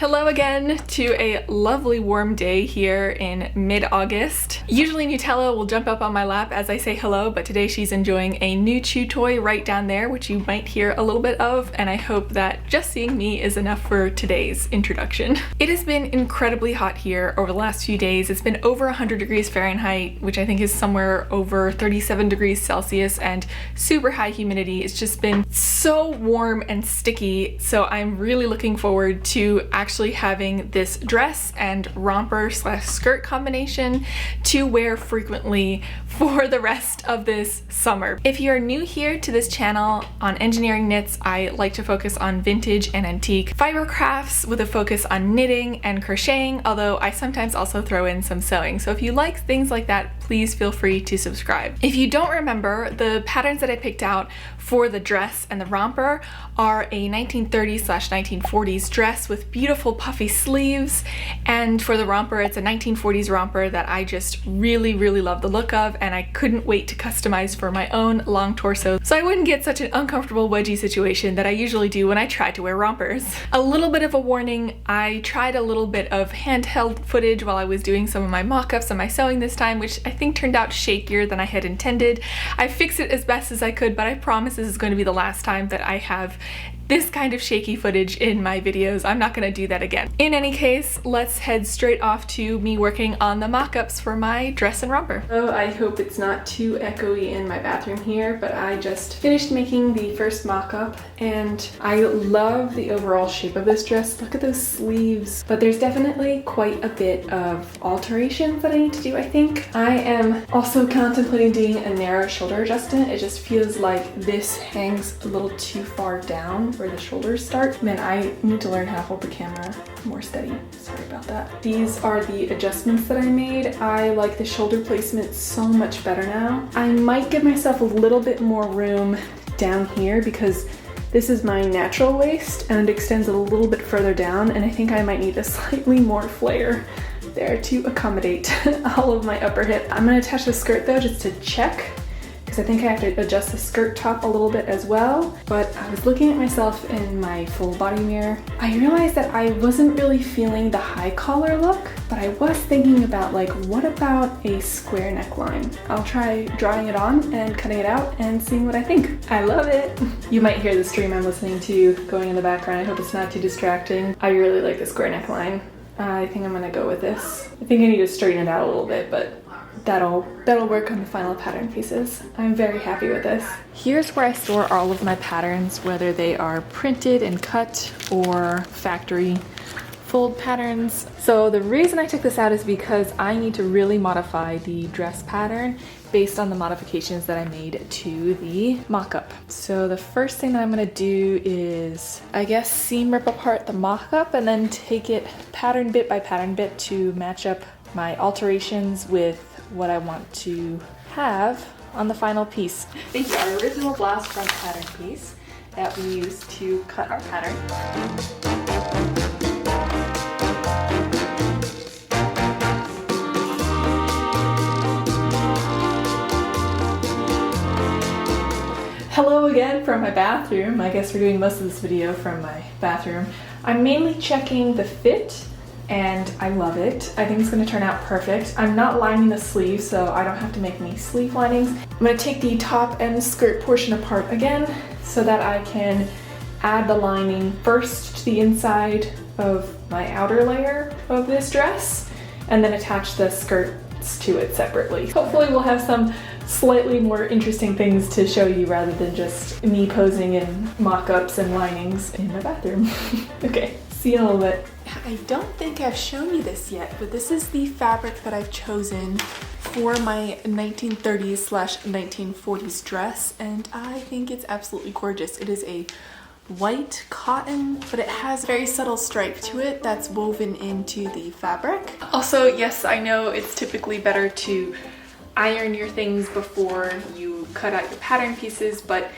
Hello again to a lovely warm day here in mid-August. Usually Nutella will jump up on my lap as I say hello, but today she's enjoying a new chew toy right down there, which you might hear a little bit of, and I hope that just seeing me is enough for today's introduction. It has been incredibly hot here over the last few days. It's been over 100 degrees Fahrenheit, which I think is somewhere over 37 degrees Celsius, and super high humidity. It's just been so warm and sticky, so I'm really looking forward to actually having this dress and romper slash skirt combination to wear frequently for the rest of this summer. If you're new here to this channel on engineering knits, I like to focus on vintage and antique fiber crafts with a focus on knitting and crocheting, although I sometimes also throw in some sewing. So if you like things like that, please feel free to subscribe. If you don't remember, the patterns that I picked out for the dress and the romper are a 1930s/1940s dress with beautiful puffy sleeves, and for the romper it's a 1940s romper that I just really love the look of, and I couldn't wait to customize for my own long torso so I wouldn't get such an uncomfortable wedgie situation that I usually do when I try to wear rompers. A little bit of a warning, I tried a little bit of handheld footage while I was doing some of my mock-ups and my sewing this time, which I think turned out shakier than I had intended. I fixed it as best as I could, but I promise this is going to be the last time that I have this kind of shaky footage in my videos. I'm not going to do that again. In any case, let's head straight off to me working on the mock-ups for my dress and romper. Oh, I hope it's not too echoey in my bathroom here, but I just finished making the first mock-up and I love the overall shape of this dress. Look at those sleeves, but there's definitely quite a bit of alterations that I need to do, I think. I am also contemplating doing a narrow shoulder adjustment. It just feels like this hangs a little too far down where the shoulders start. Man, I need to learn how to hold the camera more steady. Sorry about that. These are the adjustments that I made. I like the shoulder placement so much better now. I might give myself a little bit more room down here because this is my natural waist and it extends a little bit further down, and I think I might need a slightly more flare there to accommodate all of my upper hip. I'm gonna attach the skirt though just to check, because I think I have to adjust the skirt top a little bit as well. But I was looking at myself in my full body mirror. I realized that I wasn't really feeling the high collar look, but I was thinking about, like, what about a square neckline? I'll try drawing it on and cutting it out and seeing what I think. I love it. You might hear the stream I'm listening to going in the background. I hope it's not too distracting. I really like the square neckline. I think I'm gonna go with this. I think I need to straighten it out a little bit, but that'll work on the final pattern pieces. I'm very happy with this. Here's where I store all of my patterns, whether they are printed and cut or factory fold patterns. So the reason I took this out is because I need to really modify the dress pattern based on the modifications that I made to the mock-up. So the first thing that I'm gonna do is, I guess, seam rip apart the mock-up and then take it pattern bit by pattern bit to match up my alterations with what I want to have on the final piece. Thank you. Our original blast front pattern piece that we used to cut our pattern. Hello again from my bathroom. I guess we're doing most of this video from my bathroom. I'm mainly checking the fit, and I love it. I think it's gonna turn out perfect. I'm not lining the sleeves, so I don't have to make any sleeve linings. I'm gonna take the top and the skirt portion apart again so that I can add the lining first to the inside of my outer layer of this dress and then attach the skirts to it separately. Hopefully we'll have some slightly more interesting things to show you rather than just me posing in mock-ups and linings in my bathroom. Okay, see you in a little bit. I don't think I've shown you this yet, but this is the fabric that I've chosen for my 1930s/1940s dress, and I think it's absolutely gorgeous. It is a white cotton, but it has a very subtle stripe to it that's woven into the fabric. Also, yes, I know it's typically better to iron your things before you cut out your pattern pieces, but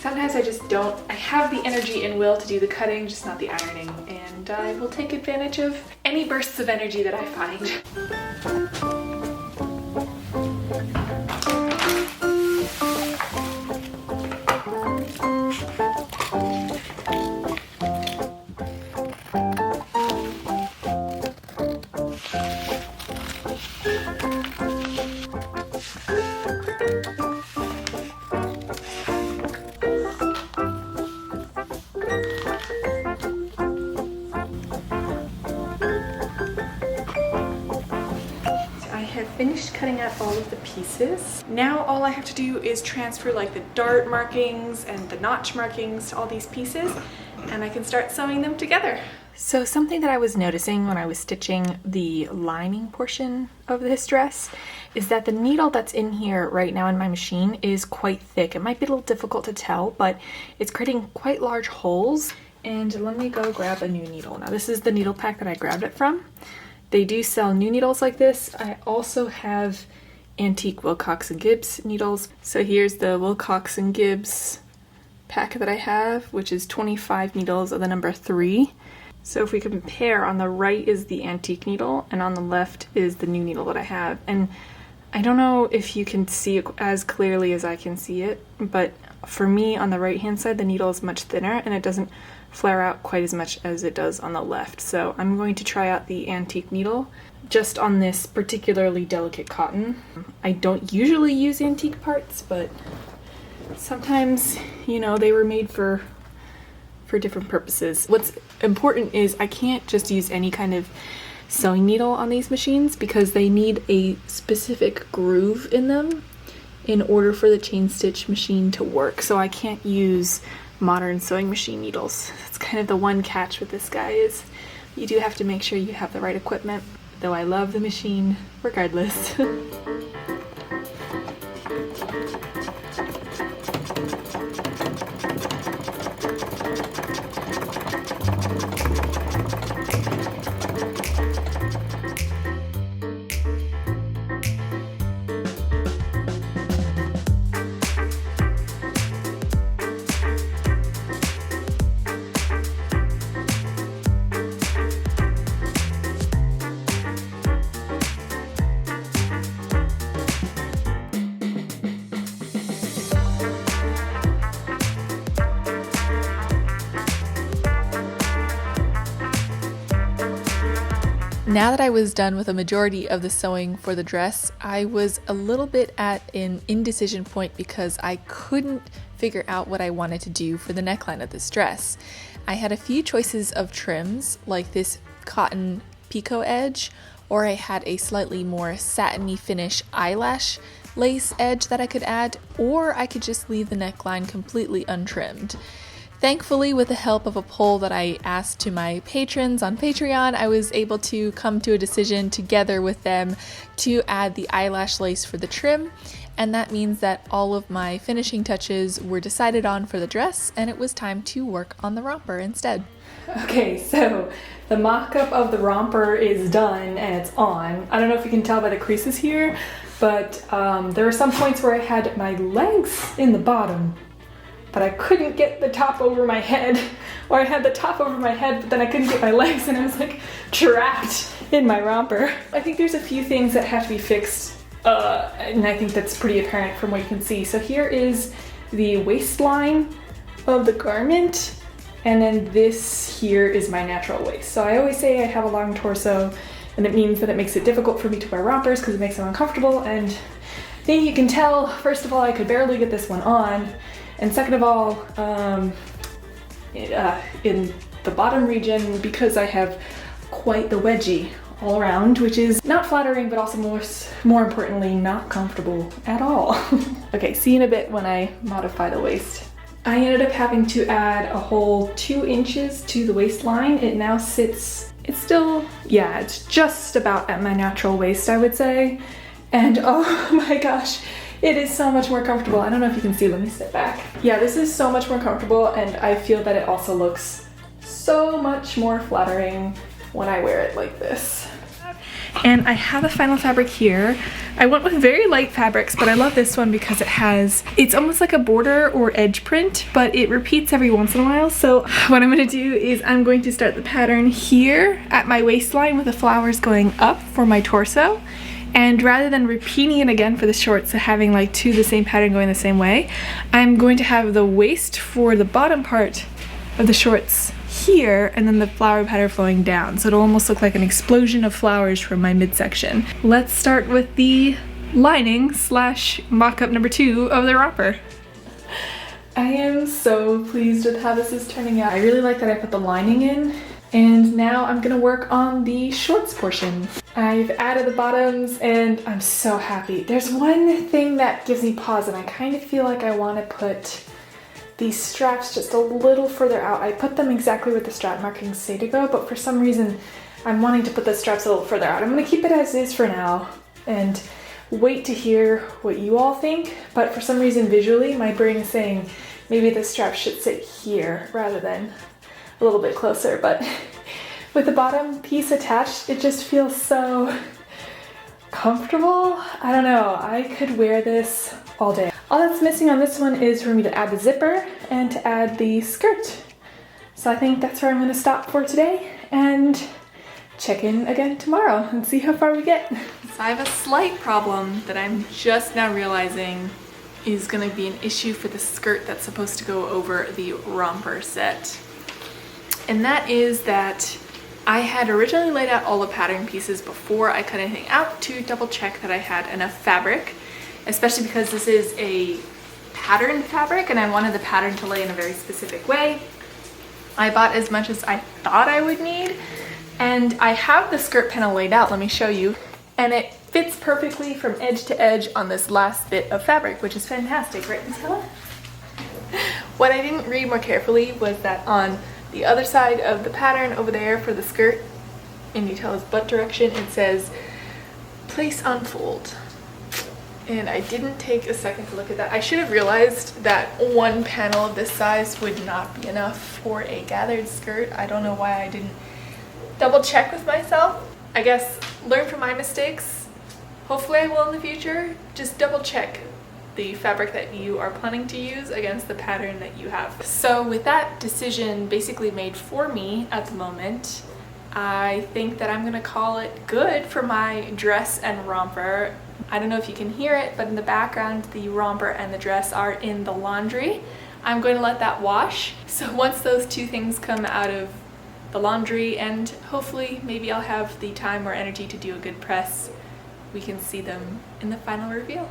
sometimes I just don't. I have the energy and will to do the cutting, just not the ironing, and I will take advantage of any bursts of energy that I find. finished cutting out all of the pieces. Now all I have to do is transfer like the dart markings and the notch markings to all these pieces, and I can start sewing them together. So something that I was noticing when I was stitching the lining portion of this dress is that the needle that's in here right now in my machine is quite thick. It might be a little difficult to tell, but it's creating quite large holes. And let me go grab a new needle. Now this is the needle pack that I grabbed it from. They do sell new needles like this. I also have antique Wilcox & Gibbs needles. So here's the Wilcox & Gibbs pack that I have, which is 25 needles of the number 3. So if we compare, on the right is the antique needle and on the left is the new needle that I have. And I don't know if you can see it as clearly as I can see it, but for me on the right hand side the needle is much thinner and it doesn't flare out quite as much as it does on the left. So I'm going to try out the antique needle just on this particularly delicate cotton. I don't usually use antique parts, but sometimes, you know, they were made for different purposes. What's important is I can't just use any kind of sewing needle on these machines because they need a specific groove in them in order for the chain stitch machine to work. So I can't use modern sewing machine needles. That's kind of the one catch with this guy, is you do have to make sure you have the right equipment, though I love the machine regardless. Now that I was done with a majority of the sewing for the dress, I was a little bit at an indecision point because I couldn't figure out what I wanted to do for the neckline of this dress. I had a few choices of trims, like this cotton picot edge, or I had a slightly more satiny finish eyelash lace edge that I could add, or I could just leave the neckline completely untrimmed. Thankfully, with the help of a poll that I asked to my patrons on Patreon, I was able to come to a decision together with them to add the eyelash lace for the trim, and that means that all of my finishing touches were decided on for the dress, and it was time to work on the romper instead. Okay, so the mock-up of the romper is done and it's on. I don't know if you can tell by the creases here, but there were some points where I had my legs in the bottom, but I couldn't get the top over my head, or I had the top over my head, but then I couldn't get my legs and I was like trapped in my romper. I think there's a few things that have to be fixed, and I think that's pretty apparent from what you can see. So here is the waistline of the garment, and then this here is my natural waist. So I always say I have a long torso, and it means that it makes it difficult for me to wear rompers because it makes them uncomfortable, and I think you can tell, first of all, I could barely get this one on. And second of all, in the bottom region, because I have quite the wedgie all around, which is not flattering, but also more importantly, not comfortable at all. Okay, see you in a bit when I modify the waist. I ended up having to add a whole 2 inches to the waistline. It now sits, it's still, yeah, it's just about at my natural waist, I would say. And oh my gosh, it is so much more comfortable. I don't know if you can see, let me step back. Yeah, this is so much more comfortable, and I feel that it also looks so much more flattering when I wear it like this. And I have a final fabric here. I went with very light fabrics, but I love this one because it's almost like a border or edge print, but it repeats every once in a while. So what I'm gonna do is I'm going to start the pattern here at my waistline with the flowers going up for my torso. And rather than repeating it again for the shorts, so having like 2 the same pattern going the same way, I'm going to have the waist for the bottom part of the shorts here, and then the flower pattern flowing down. So it'll almost look like an explosion of flowers from my midsection. Let's start with the lining slash mock-up number 2 of the romper. I am so pleased with how this is turning out. I really like that I put the lining in. And now I'm gonna work on the shorts portion. I've added the bottoms and I'm so happy. There's one thing that gives me pause and I kind of feel like I want to put these straps just a little further out. I put them exactly where the strap markings say to go, but for some reason I'm wanting to put the straps a little further out. I'm going to keep it as is for now and wait to hear what you all think, but for some reason visually my brain is saying maybe the strap should sit here rather than a little bit closer, but with the bottom piece attached, it just feels so comfortable. I don't know, I could wear this all day. All that's missing on this one is for me to add the zipper and to add the skirt. So I think that's where I'm gonna stop for today and check in again tomorrow and see how far we get. So I have a slight problem that I'm just now realizing is gonna be an issue for the skirt that's supposed to go over the romper set. And that is that I had originally laid out all the pattern pieces before I cut anything out to double check that I had enough fabric, especially because this is a patterned fabric and I wanted the pattern to lay in a very specific way. I bought as much as I thought I would need, and I have the skirt panel laid out, let me show you, and it fits perfectly from edge to edge on this last bit of fabric, which is fantastic, right, Miss Helen? What I didn't read more carefully was that on the other side of the pattern over there for the skirt, in Nutella's butt direction, it says place on fold. And I didn't take a second to look at that. I should have realized that one panel of this size would not be enough for a gathered skirt. I don't know why I didn't double check with myself. I guess learn from my mistakes. Hopefully I will in the future. Just double check the fabric that you are planning to use against the pattern that you have. So with that decision basically made for me at the moment, I think that I'm gonna call it good for my dress and romper. I don't know if you can hear it, but in the background, the romper and the dress are in the laundry. I'm going to let that wash. So once those two things come out of the laundry, and hopefully maybe I'll have the time or energy to do a good press, we can see them in the final reveal.